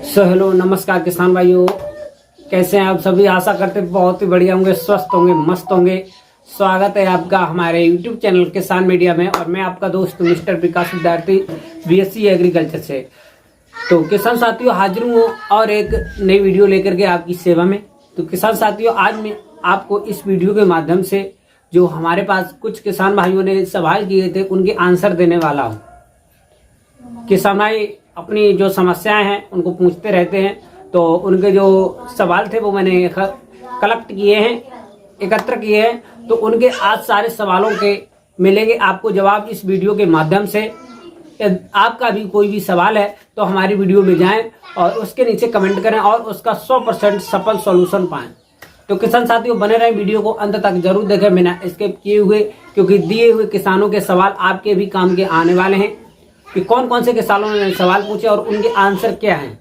Hello नमस्कार किसान भाइयों, कैसे हैं आप सभी। आशा करते बहुत ही बढ़िया होंगे, स्वस्थ होंगे, मस्त होंगे। स्वागत है आपका हमारे YouTube चैनल किसान मीडिया में। और मैं आपका दोस्त मिस्टर विकास विद्यार्थी BSc एग्रीकल्चर से। तो किसान साथियों, हाजिर हूँ और एक नई वीडियो लेकर के आपकी सेवा में। तो किसान साथियों, आज मैं आपको इस वीडियो के माध्यम से जो हमारे पास कुछ किसान भाइयों ने सवाल किए थे उनके आंसर देने वाला हूँ। किसान भाई अपनी जो समस्याएं हैं उनको पूछते रहते हैं, तो उनके जो सवाल थे वो मैंने कलेक्ट किए हैं, एकत्र किए हैं। तो उनके आज सारे सवालों के मिलेंगे आपको जवाब इस वीडियो के माध्यम से। आपका भी कोई भी सवाल है तो हमारी वीडियो में जाएं और उसके नीचे कमेंट करें और उसका 100% सफल सॉल्यूशन पाएं। तो किसान साथियों, बने रहें, वीडियो को अंत तक जरूर देखें बिना स्किप किए हुए, क्योंकि दिए हुए किसानों के सवाल आपके भी काम के आने वाले हैं कि कौन कौन से किसानों ने सवाल पूछे और उनके आंसर क्या हैं।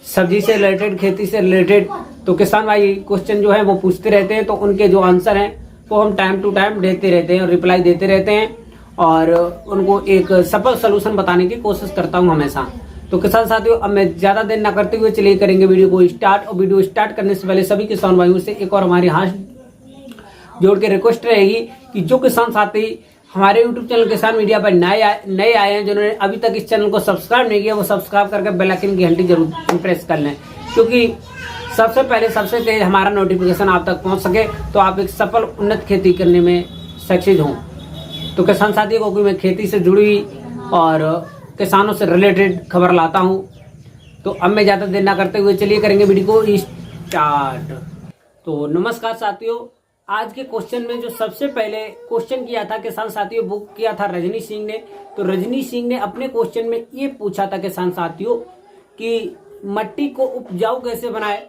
सब्जी से रिलेटेड, खेती से रिलेटेड, तो किसान भाई क्वेश्चन जो है वो पूछते रहते हैं, तो उनके जो आंसर हैं वो हम टाइम टू टाइम देते रहते हैं और रिप्लाई देते रहते हैं और उनको एक सफल सलूशन बताने की कोशिश करता हूं हमेशा। तो किसान साथियों, अब मैं ज्यादा देर ना करते हुए चलिए करेंगे वीडियो को स्टार्ट। और वीडियो स्टार्ट करने से पहले सभी किसान भाइयों से एक और हमारी हाथ जोड़ के रिक्वेस्ट रहेगी कि जो किसान साथी हमारे YouTube चैनल किसान मीडिया पर नए आए हैं, जिन्होंने अभी तक इस चैनल को सब्सक्राइब नहीं किया, वो सब्सक्राइब करके बेल आइकन की घंटी जरूर प्रेस कर लें, क्योंकि सबसे पहले सबसे तेज हमारा नोटिफिकेशन आप तक पहुंच सके, तो आप एक सफल उन्नत खेती करने में सक्सेस हों। तो किसान साथियों को मैं खेती से जुड़ी और किसानों से रिलेटेड खबर लाता हूं। तो अब मैं ज़्यादा देर ना करते हुए चलिए करेंगे वीडियो को स्टार्ट। तो नमस्कार साथियों, आज के क्वेश्चन में जो सबसे पहले क्वेश्चन किया था किसान साथियों, वो किया था रजनी सिंह ने। तो रजनी सिंह ने अपने क्वेश्चन में ये पूछा था किसान साथियों कि मिट्टी को उपजाऊ कैसे बनाए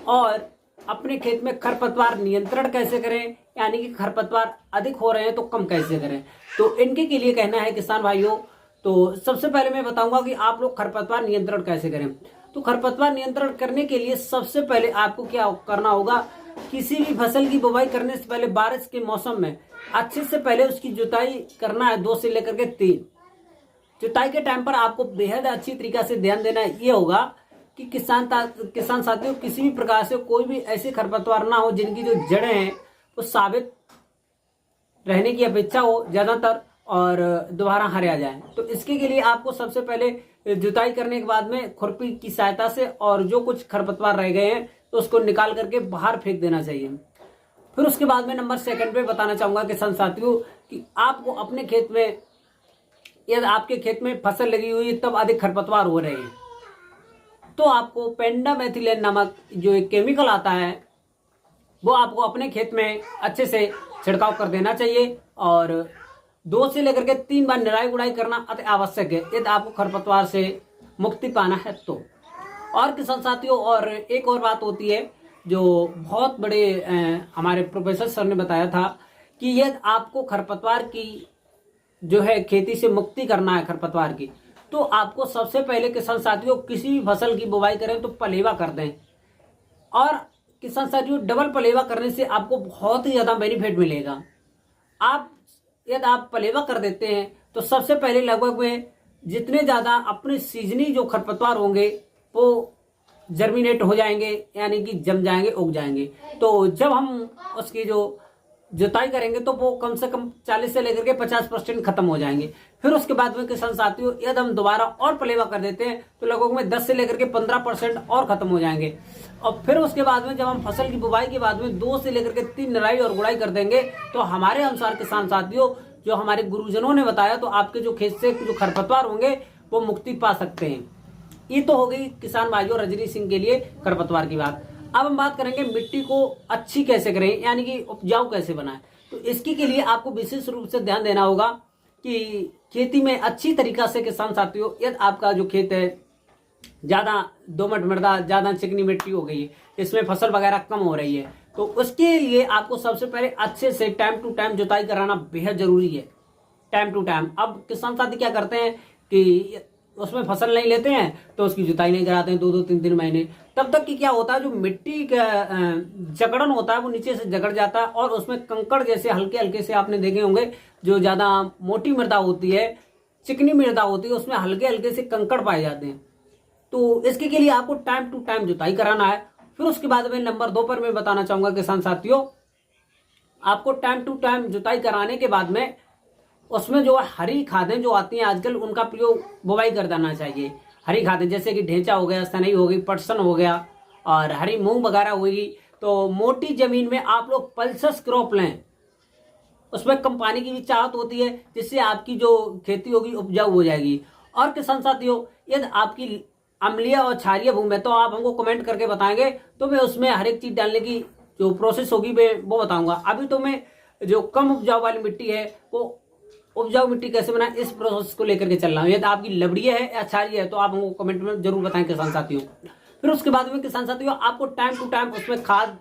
और अपने खेत में खरपतवार नियंत्रण कैसे करें, यानी कि खरपतवार अधिक हो रहे हैं तो कम कैसे करें। तो इनके के लिए कहना है किसान भाइयों, तो सबसे पहले मैं बताऊंगा कि आप लोग खरपतवार नियंत्रण कैसे करें। तो खरपतवार नियंत्रण करने के लिए सबसे पहले आपको क्या करना होगा, किसी भी फसल की बुवाई करने से पहले बारिश के मौसम में अच्छे से पहले उसकी जुताई करना है, 2 से लेकर के 3। जुताई के टाइम पर आपको बेहद अच्छी तरीका से ध्यान देना ये होगा कि किसान साथियों किसी भी प्रकार से कोई भी ऐसे खरपतवार ना हो जिनकी जो जड़ें हैं वो साबित रहने की अपेक्षा हो ज्यादातर और दोबारा हरे आ जाए। तो इसके के लिए आपको सबसे पहले जुताई करने के बाद में खुरपी की सहायता से और जो कुछ खरपतवार रह गए हैं तो उसको निकाल करके बाहर फेंक देना चाहिए। फिर उसके बाद में नंबर 2 पे बताना चाहूंगा किसान साथियों कि आपको अपने खेत में, यदि आपके खेत में फसल लगी हुई है तब अधिक खरपतवार हो रहे हैं, तो आपको पेंडामेथिलेन नामक जो एक केमिकल आता है वो आपको अपने खेत में अच्छे से छिड़काव कर देना चाहिए और 2 से लेकर के 3 बार निराई गुड़ाई करना अति आवश्यक है यदि आपको खरपतवार से मुक्ति पाना है तो। और किसान साथियों, और एक और बात होती है जो बहुत बड़े हमारे प्रोफेसर सर ने बताया था कि यदि आपको खरपतवार की जो है खेती से मुक्ति करना है खरपतवार की, तो आपको सबसे पहले किसान साथियों किसी भी फसल की बुवाई करें तो पलेवा कर दें। और किसान साथियों, डबल पलेवा करने से आपको बहुत ही ज्यादा बेनिफिट मिलेगा। यदि आप पलेवा कर देते हैं तो सबसे पहले लगभग में जितने ज्यादा अपने सीजनी जो खरपतवार होंगे वो जर्मिनेट हो जाएंगे, यानी कि जम जाएंगे, उग जाएंगे। तो जब हम उसकी जो जुताई करेंगे तो वो कम से कम 40 से लेकर के 50% खत्म हो जाएंगे। फिर उसके बाद में किसान साथियों यदि हम दोबारा और पलेवा कर देते हैं तो लगभग में 10 से लेकर के 15% और खत्म हो जाएंगे। और फिर उसके बाद में जब हम फसल की बुवाई के बाद में 2 से लेकर के 3 निराई और गुड़ाई कर देंगे तो हमारे अनुसार किसान साथियों, जो हमारे गुरुजनों ने बताया, तो आपके जो खेत से जो खरपतवार होंगे वो मुक्ति पा सकते हैं। ये तो हो गई किसान भाइयों रजनी सिंह के लिए खरपतवार की बात। अब हम बात करेंगे मिट्टी को अच्छी कैसे करें, यानी कि उपजाऊ कैसे बनाएं। तो इसके के लिए आपको विशेष रूप से ध्यान देना होगा कि खेती में अच्छी तरीका से किसान साथियों, यदि आपका जो खेत है ज्यादा दोमट मृदा, ज्यादा चिकनी मिट्टी हो गई है, इसमें फसल वगैरह कम हो रही है, तो उसके लिए आपको सबसे पहले अच्छे से टाइम टू टाइम जुताई कराना बेहद जरूरी है, टाइम टू टाइम। अब किसान साथी क्या करते हैं कि उसमें फसल नहीं लेते हैं तो उसकी जुताई नहीं कराते हैं 2-2, 3-3 महीने। तब तक कि क्या होता है, जो मिट्टी का जकड़न होता है वो नीचे से जकड़ जाता है और उसमें कंकड़ जैसे हल्के हल्के से आपने देखे होंगे, जो ज्यादा मोटी मृदा होती है, चिकनी मृदा होती है, उसमें हल्के हल्के से कंकड़ पाए जाते हैं। तो इसके के लिए आपको टाइम टू टाइम जुताई कराना है। फिर उसके बाद में नंबर 2 पर मैं बताना चाहूंगा किसान साथियों, आपको टाइम टू टाइम जुताई कराने के बाद में उसमें जो हरी खादें जो आती हैं आजकल, उनका प्रयोग बुवाई कर देना चाहिए। हरी खादें जैसे कि ढेंचा हो गया, सनई हो गई, पटसन हो गया और हरी मूंग वगैरह होगी। तो मोटी जमीन में आप लोग पल्सस क्रॉप लें, उसमें कम पानी की भी चाहत होती है, जिससे आपकी जो खेती होगी उपजाऊ हो जाएगी। और किसान साथियों, यदि आपकी अम्लीय और क्षारीय भूमि है तो आप हमको कमेंट करके बताएंगे, तो मैं उसमें हर एक चीज डालने की जो प्रोसेस होगी मैं वो बताऊंगा। अभी तो मैं जो कम उपजाऊ वाली मिट्टी है वो उपजाऊ मिट्टी कैसे बनाए इस प्रोसेस को लेकर के चल रहा हूँ। यदि आपकी लवड़ीय है या क्षारीय है तो आप हमको कमेंट में जरूर बताएं किसान साथियों। फिर उसके बाद में किसान साथियों, आपको टाइम टू टाइम उसमें खाद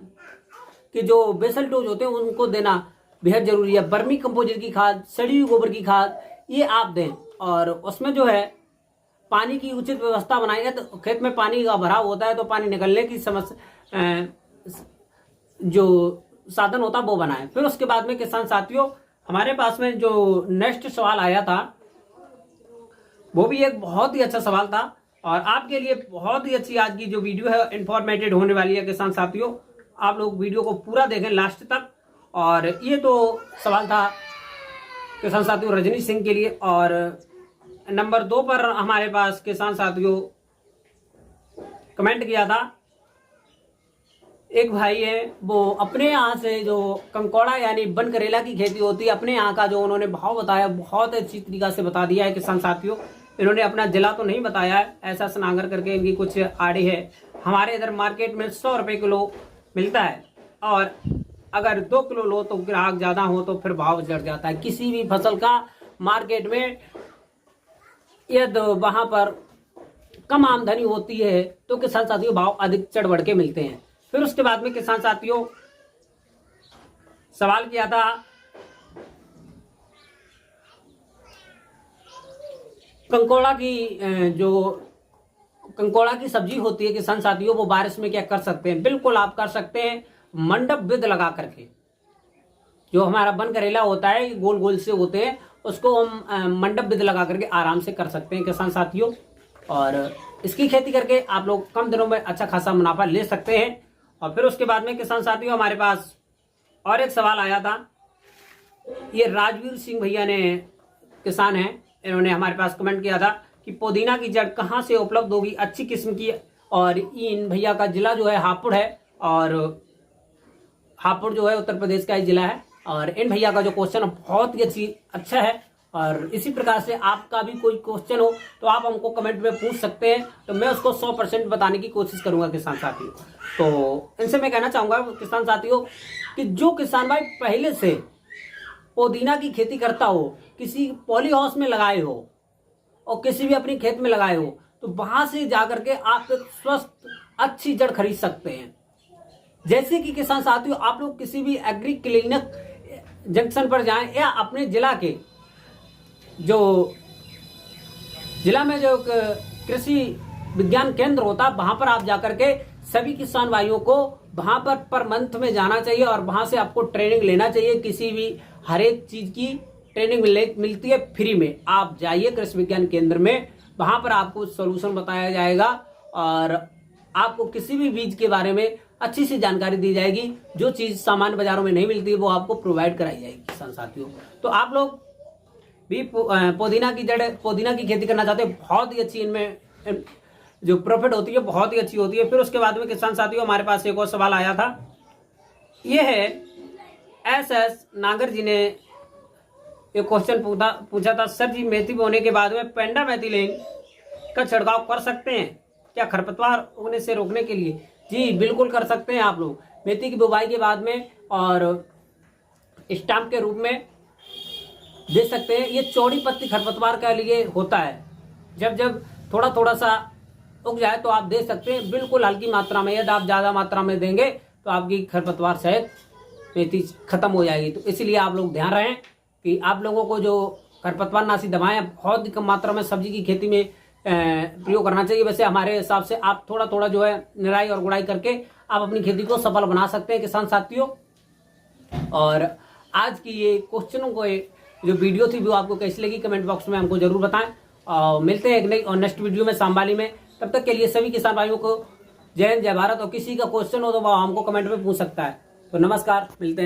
के जो बेसल डोज होते हैं उनको देना बेहद जरूरी है। वर्मी कंपोजिट की खाद, सड़ी हुई गोबर की खाद, ये आप दें। और उसमें जो है पानी की उचित व्यवस्था बनाएंगे तो खेत में पानी का भराव होता है तो पानी निकलने की समस्या जो साधन होता है वो बनाएं। फिर उसके बाद में किसान साथियों, हमारे पास में जो नेक्स्ट सवाल आया था वो भी एक बहुत ही अच्छा सवाल था और आपके लिए बहुत ही अच्छी आज की जो वीडियो है इंफॉर्मेटिव होने वाली है किसान साथियों। आप लोग वीडियो को पूरा देखें लास्ट तक। और ये तो सवाल था किसान साथियों रजनी सिंह के लिए। और नंबर 2 पर हमारे पास किसान साथियों कमेंट किया था एक भाई है, वो अपने यहाँ से जो कंकोड़ा यानी बन करेला की खेती होती है, अपने यहाँ का जो उन्होंने भाव बताया बहुत अच्छी तरीका से बता दिया है किसान साथियों। इन्होंने अपना जिला तो नहीं बताया है, ऐसा स्नागर करके इनकी कुछ आड़े है। हमारे इधर मार्केट में 100 रुपए किलो मिलता है और अगर 2 किलो लो तो ग्राहक ज्यादा हो तो फिर भाव चढ़ जाता है। किसी भी फसल का मार्केट में यदि वहां पर कम आमदनी होती है तो किसान साथियों भाव अधिक चढ़ बढ़ के मिलते हैं। फिर उसके बाद में किसान साथियों सवाल किया था कंकोड़ा की, जो कंकोड़ा की सब्जी होती है किसान साथियों, वो बारिश में क्या कर सकते हैं? बिल्कुल आप कर सकते हैं, मंडप विद लगा करके। जो हमारा बन करेला होता है गोल गोल से होते हैं, उसको हम मंडप विद लगा करके आराम से कर सकते हैं किसान साथियों। और इसकी खेती करके आप लोग कम दिनों में अच्छा खासा मुनाफा ले सकते हैं। और फिर उसके बाद में किसान साथियों हमारे पास और एक सवाल आया था, ये राजवीर सिंह भैया ने किसान हैं, इन्होंने हमारे पास कमेंट किया था कि पुदीना की जड़ कहाँ से उपलब्ध होगी अच्छी किस्म की। और इन भैया का जिला जो है हापुड़ है और हापुड़ जो है उत्तर प्रदेश का ही जिला है। और इन भैया का जो क्वेश्चन बहुत ही अच्छा है। और इसी प्रकार से आपका भी कोई क्वेश्चन हो तो आप हमको कमेंट में पूछ सकते हैं, तो मैं उसको 100% बताने की कोशिश करूंगा किसान साथियों। तो इनसे मैं कहना चाहूंगा किसान साथियों कि जो किसान भाई पहले से पुदीना की खेती करता हो, किसी पॉली हाउस में लगाए हो और किसी भी अपनी खेत में लगाए हो, तो वहां से जाकर के आप एक स्वस्थ अच्छी जड़ खरीद सकते हैं। जैसे कि किसान साथियों आप लोग किसी भी एग्री क्लिनिक जंक्शन पर जाएं या अपने जिला के जो जिला में जो कृषि विज्ञान केंद्र होता है वहां पर आप जाकर के सभी किसान भाइयों को वहां पर मंथ में जाना चाहिए और वहां से आपको ट्रेनिंग लेना चाहिए। किसी भी हर एक चीज की ट्रेनिंग मिलती है फ्री में। आप जाइए कृषि विज्ञान केंद्र में, वहां पर आपको सोल्यूशन बताया जाएगा और आपको किसी भी बीज के बारे में अच्छी सी जानकारी दी जाएगी। जो चीज सामान्य बाजारों में नहीं मिलती है वो आपको प्रोवाइड कराई जाएगी किसान साथियों। तो आप लोग भी पुदीना की खेती करना चाहते हैं, बहुत ही अच्छी इनमें जो प्रॉफिट होती है बहुत ही अच्छी होती है। फिर उसके बाद में किसान साथियों हमारे पास एक और सवाल आया था, ये है एस नागर जी ने एक क्वेश्चन पूछा था, सर जी मेथी बोने के बाद में पेंडामेथिलिन का छिड़काव कर सकते हैं क्या खरपतवार उगने से रोकने के लिए? जी बिल्कुल कर सकते हैं आप लोग मेथी की बुवाई के बाद में, और स्टाम्प के रूप में दे सकते हैं। ये चौड़ी पत्ती खरपतवार के लिए होता है, जब थोड़ा थोड़ा सा उग जाए तो आप दे सकते हैं, बिल्कुल हल्की मात्रा में। यदि आप ज्यादा मात्रा में देंगे तो आपकी खरपतवार सहित मेथी खत्म हो जाएगी। तो इसीलिए आप लोग ध्यान रखें कि आप लोगों को जो खरपतवार नाशी दवाएं बहुत ही कम मात्रा में सब्जी की खेती में प्रयोग करना चाहिए। वैसे हमारे हिसाब से आप थोड़ा थोड़ा जो है निराई और गुड़ाई करके आप अपनी खेती को सफल बना सकते हैं किसान साथियों। और आज की ये क्वेश्चनों को जो वीडियो थी वो आपको कैसी लगी कमेंट बॉक्स में हमको जरूर बताएं। मिलते हैं एक नई और नेक्स्ट वीडियो में शामवाली में। तब तक के लिए सभी किसान भाइयों को जय हिंद, जय भारत। और किसी का क्वेश्चन हो तो वो हमको कमेंट में पूछ सकता है। तो नमस्कार, मिलते हैं।